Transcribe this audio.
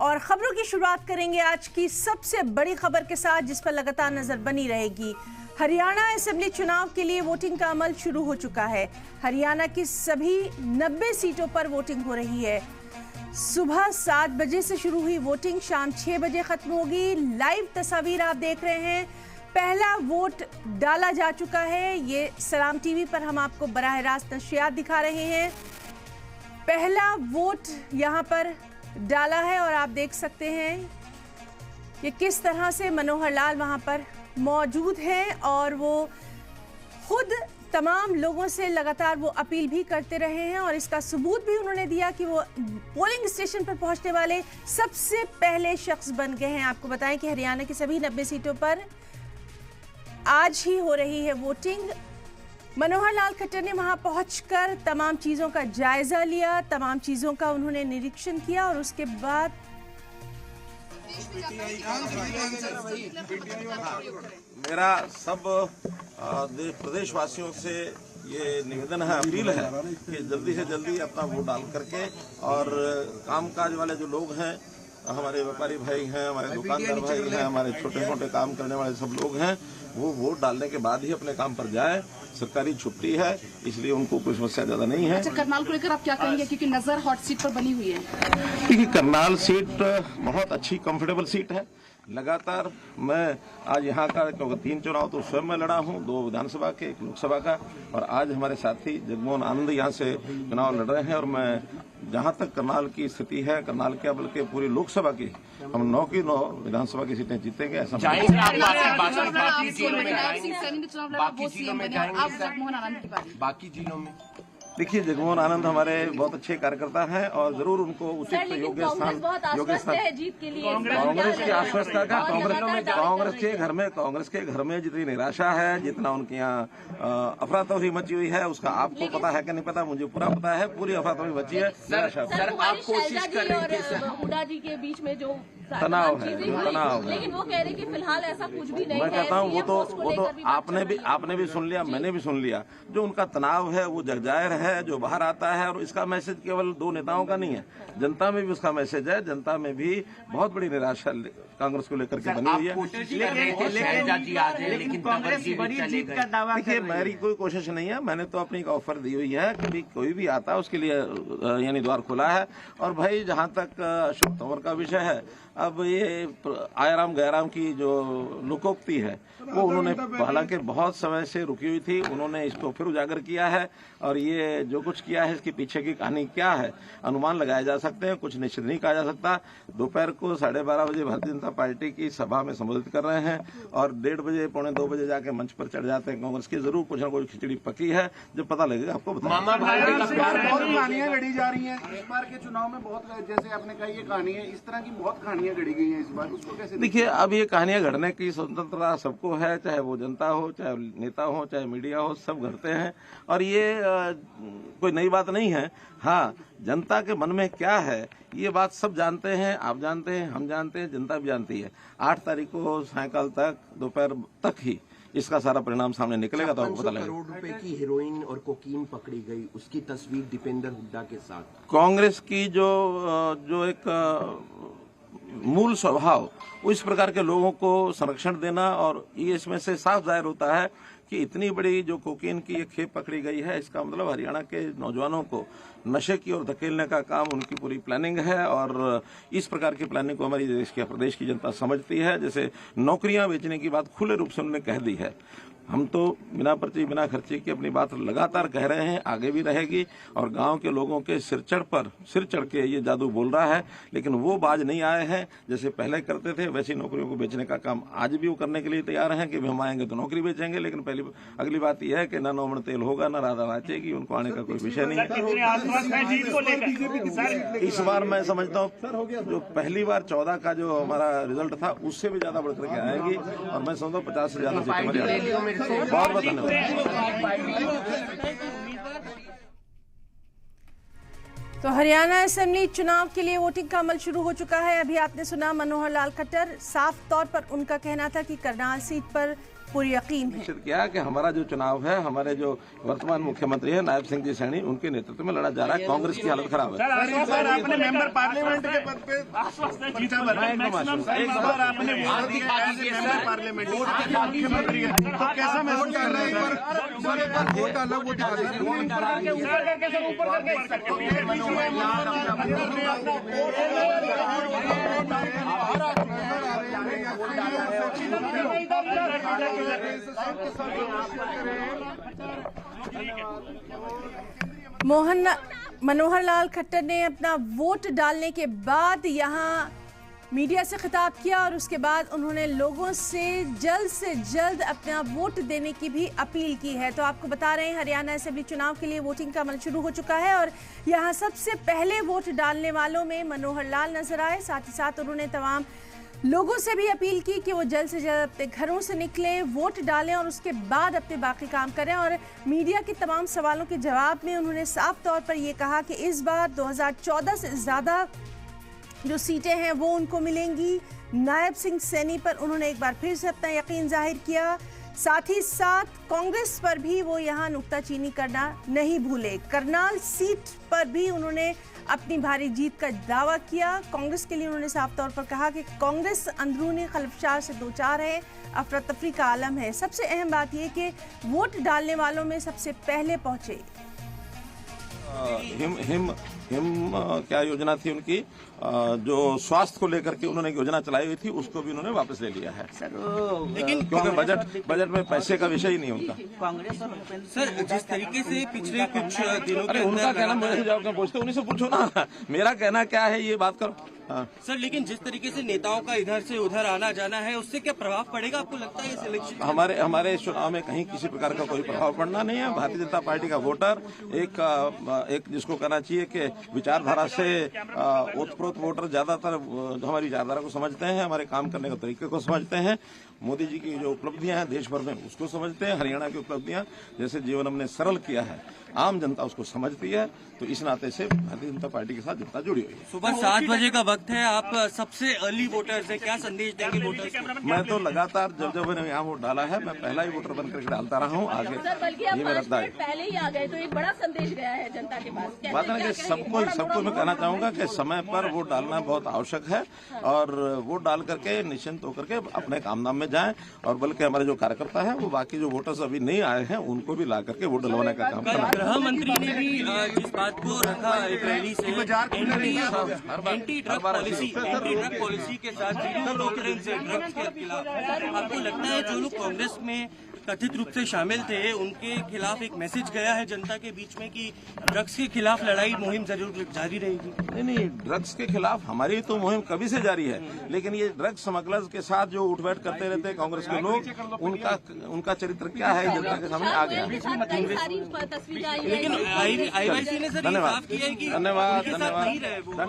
और खबरों की शुरुआत करेंगे आज की सबसे बड़ी खबर के साथ, जिस पर लगातार नजर बनी रहेगी। हरियाणा असेंबली चुनाव के लिए वोटिंग का अमल शुरू हो चुका है। हरियाणा की सभी 90 सीटों पर वोटिंग हो रही है। सुबह 7 बजे से शुरू हुई वोटिंग शाम 6 बजे खत्म होगी। लाइव तस्वीर आप देख रहे हैं। पहला वोट डाला जा चुका है। ये सलाम टीवी पर हम आपको बराह रास्त नशियात दिखा रहे हैं। पहला वोट यहाँ पर डाला है और आप देख सकते हैं ये किस तरह से मनोहर लाल वहाँ पर मौजूद हैं और वो खुद तमाम लोगों से लगातार वो अपील भी करते रहे हैं और इसका सबूत भी उन्होंने दिया कि वो पोलिंग स्टेशन पर पहुंचने वाले सबसे पहले शख्स बन गए हैं। आपको बताएं कि हरियाणा की सभी 90 सीटों पर आज ही हो रही है वोटिंग। मनोहर लाल खट्टर ने वहां पहुंचकर तमाम चीजों का जायजा लिया, तमाम चीजों का उन्होंने निरीक्षण किया और उसके बाद मेरा सब प्रदेशवासियों से ये निवेदन है, अपील है कि जल्दी से जल्दी अपना वोट डाल करके, और कामकाज वाले जो लोग हैं, हमारे व्यापारी भाई हैं, हमारे दुकानदार भाई हैं, हमारे छोटे मोटे काम करने वाले सब लोग हैं, वो वोट डालने के बाद ही अपने काम पर जाए। सरकारी छुट्टी है, इसलिए उनको कोई समस्या ज्यादा नहीं है। अच्छा, करनाल को लेकर आप क्या कहेंगे, क्योंकि नजर हॉट सीट पर बनी हुई है? देखिए, करनाल सीट बहुत अच्छी कंफर्टेबल सीट है। लगातार मैं आज यहाँ का 3 चुनाव तो स्वयं में लड़ा हूँ, 2 विधानसभा के, 1 लोकसभा का, और आज हमारे साथी जगमोहन आनंद यहाँ से चुनाव लड़ रहे हैं। और मैं जहाँ तक करनाल की स्थिति है, करनाल क्या बल्कि पूरी लोकसभा की, हम 9 की 9 विधानसभा की सीटें जीतेंगे ऐसा। बाकी जिलों में देखिए, जगमोहन आनंद हमारे बहुत अच्छे कार्यकर्ता हैं और जरूर उनको उचित योग्य स्थान जीत के लिए कांग्रेस की आश्वस्ता का कांग्रेस के घर में जितनी निराशा है, जितना उनके यहाँ अफरा तफरी मची हुई है, उसका आपको पता है कि नहीं पता, मुझे पूरा पता है। पूरी अफरा तफरी मची है, निराशा। सर, आप कोशिश कर रहे थे सर, हुड्डा जी के बीच में जो तनाव है, लेकिन वो कह रहे कि फिलहाल ऐसा कुछ भी नहीं है। मैं कहता हूँ वो तो आपने भी सुन लिया, मैंने भी सुन लिया। जो उनका तनाव है वो जगजाहिर है, जो बाहर आता है, और इसका मैसेज केवल 2 नेताओं का नहीं है, जनता में भी उसका मैसेज है। जनता में भी बहुत बड़ी निराशा कांग्रेस को लेकर के बनी हुई है। देखिए, मेरी कोई कोशिश नहीं है, मैंने तो अपनी ऑफर दी हुई है कि कोई भी आता उसके लिए यानी द्वार खुला है। और भाई, जहाँ तक अशोक तंवर का विषय है, अब ये आयाराम गैराम की जो लोकोक्ति है वो उन्होंने हालांकि बहुत समय से रुकी हुई थी, उन्होंने इसको फिर उजागर किया है। और ये जो कुछ किया है, इसके पीछे की कहानी क्या है, अनुमान लगाए जा सकते हैं, कुछ निश्चित नहीं कहा जा सकता। दोपहर को 12:30 बजे भारतीय जनता पार्टी की सभा में संबोधित कर रहे हैं और 1:30 बजे 1:45 बजे जाके मंच पर चढ़ जाते हैं। कांग्रेस की जरूर कुछ न कुछ खिचड़ी पकी है, जब पता लगेगा आपको बताएंगे। बहुत कहानियां गढ़ी जा रही हैं इस बार के चुनाव में, बहुत, जैसे आपने कहा ये कहानी है, इस तरह की बहुत कहानियां गढ़ी गई हैं इस बार, उसको कैसे देखिए? अब ये कहानियां घड़ने की स्वतंत्रता सबको है, चाहे वो जनता हो, चाहे नेता हो, चाहे मीडिया हो, सब घड़ते हैं और ये कोई नई बात नहीं है। हाँ, जनता के मन में क्या है ये बात सब जानते हैं, आप जानते हैं, हम जानते हैं, जनता भी जानती है। 8 तारीख को सायंकाल तक, दोपहर तक ही इसका सारा परिणाम सामने निकलेगा तो आपको पता लगेगा। 500 करोड़ रुपए की हेरोइन और कोकीन पकड़ी गई, उसकी तस्वीर दीपेंद्र हुड्डा के साथ। कांग्रेस की जो एक मूल स्वभाव, इस प्रकार के लोगों को संरक्षण देना, और ये इसमें से साफ जाहिर होता है कि इतनी बड़ी जो कोकीन की ये खेप पकड़ी गई है, इसका मतलब हरियाणा के नौजवानों को नशे की ओर धकेलने का काम उनकी पूरी प्लानिंग है। और इस प्रकार की प्लानिंग को हमारी प्रदेश की जनता समझती है। जैसे नौकरियां बेचने की बात खुले रूप से उन्होंने कह दी है। हम तो बिना पर्ची बिना खर्चे की अपनी बात लगातार कह रहे हैं, आगे भी रहेगी। और गांव के लोगों के सिर चढ़ के ये जादू बोल रहा है, लेकिन वो बाज नहीं आए हैं। जैसे पहले करते थे वैसी नौकरियों को बेचने का काम आज भी वो करने के लिए तैयार हैं कि हम आएंगे तो नौकरी बेचेंगे। लेकिन अगली बात यह है कि न नौमण तेल होगा, न राधा नाचेगी, उनको आने का कोई विषय नहीं है। इस बार मैं समझता हूँ जो पहली बार 14 का जो हमारा रिजल्ट था, उससे भी ज्यादा बढ़ करके आएगी। और मैं समझता हूँ 50 से ज्यादा सीटें। बहुत बहुत धन्यवाद। तो हरियाणा असेंबली चुनाव के लिए वोटिंग का अमल शुरू हो चुका है। अभी आपने सुना मनोहर लाल खट्टर, साफ तौर पर उनका कहना था कि करनाल सीट पर पूरी यकीन है। निश्चित किया कि हमारा जो चुनाव है, हमारे जो वर्तमान मुख्यमंत्री है नायब सिंह जी सैनी, उनके नेतृत्व में लड़ा जा रहा है। कांग्रेस की हालत खराब है। आपने मेंबर पार्लियामेंट के पद पे पर्चा भरा है, आपने मेंबर पार्लियामेंट मुख्यमंत्री है, तो कैसा महसूस कर रहे हैं? वोट अलग वोट मनोहर लाल खट्टर ने अपना वोट डालने के बाद यहाँ मीडिया से खिताब किया और उसके बाद उन्होंने लोगों से जल्द अपना वोट देने की भी अपील की है। तो आपको बता रहे हैं हरियाणा असेंबली चुनाव के लिए वोटिंग का अमल शुरू हो चुका है और यहाँ सबसे पहले वोट डालने वालों में मनोहर लाल नजर आए। साथ ही साथ उन्होंने तमाम लोगों से भी अपील की कि वो जल्द से जल्द अपने घरों से निकलें, वोट डालें और उसके बाद अपने बाकी काम करें। और मीडिया के तमाम सवालों के जवाब में उन्होंने साफ तौर पर ये कहा कि इस बार 2014 से ज़्यादा जो सीटें हैं वो उनको मिलेंगी। नायब सिंह सैनी पर उन्होंने एक बार फिर से अपना यकीन जाहिर किया। साथ ही साथ कांग्रेस पर भी वो यहाँ नुक्ताचीनी करना नहीं भूले। करनाल सीट पर भी उन्होंने अपनी भारी जीत का दावा किया। कांग्रेस के लिए उन्होंने साफ तौर पर कहा कि कांग्रेस अंदरूनी खलफशार से दो चार है, अफरा तफरी का आलम है। सबसे अहम बात यह कि वोट डालने वालों में सबसे पहले पहुंचे। क्या योजना थी उनकी, जो स्वास्थ्य को लेकर के उन्होंने योजना चलाई हुई थी, उसको भी उन्होंने वापस ले लिया है। लेकिन क्योंकि बजट में पैसे का विषय ही नहीं उनका। कांग्रेस सर जिस तरीके से पिछले कुछ दिनों के उनका कहना मुझे जवाब क्या पूछते, उन्हीं से पूछो ना। मेरा कहना क्या है ये बात करो। हाँ। सर लेकिन जिस तरीके से नेताओं का इधर से उधर आना जाना है, उससे क्या प्रभाव पड़ेगा आपको लगता है इस इलेक्शन? हमारे चुनाव में कहीं किसी प्रकार का कोई प्रभाव पड़ना नहीं है। भारतीय जनता पार्टी का वोटर एक जिसको कहना चाहिए कि विचारधारा से ओतप्रोत वोटर ज्यादातर हमारी विचारधारा को समझते हैं, हमारे काम करने के तरीके को समझते हैं। मोदी जी की जो उपलब्धियां हैं देश भर में उसको समझते हैं। हरियाणा की उपलब्धियां जैसे जीवन हमने सरल किया है, आम जनता उसको समझती है। तो इस नाते से भारतीय जनता पार्टी के साथ जनता जुड़ी हुई है। सुबह 7 बजे का वक्त है, आप सबसे अर्ली वोटर्स हैं, क्या संदेश देंगे वोटर्स को? मैं तो लगातार जब मैंने यहाँ वोट डाला है, मैं पहला ही वोटर बनकर डालता रहा हूँ। आगे ये मेरा दायित्व है। पहले ही आ गए तो एक बड़ा संदेश गया है जनता के पास। बात है कि सबको मैं कहना चाहूंगा कि समय पर वोट डालना बहुत आवश्यक है और वोट डाल करके निश्चिंत होकर के अपने काम धाम में जाएं। और बल्कि हमारे जो कार्यकर्ता हैं वो बाकी जो वोटर्स अभी नहीं आए हैं उनको भी ला करके वोट डलवाने का काम करना। गृह मंत्री ने भी जिस बात को रखा एक रैली से एंटी ड्रग पॉलिसी के साथ जीरो टॉलरेंस ड्रग्स के खिलाफ, आपको लगता है जो लोग कांग्रेस में कथित रूप से शामिल थे उनके खिलाफ एक मैसेज गया है जनता के बीच में कि ड्रग्स के खिलाफ लड़ाई मुहिम जरूर जारी रहेगी? नहीं, ड्रग्स के खिलाफ हमारी तो मुहिम कभी से जारी है, लेकिन ये ड्रग्स स्मगलर्स के साथ जो उठबैठ करते रहते हैं कांग्रेस के लोग, उनका चरित्र क्या है जनता के सामने आ गया। लेकिन आईवाईसी ने सर ये साफ किया है कि धन्यवाद।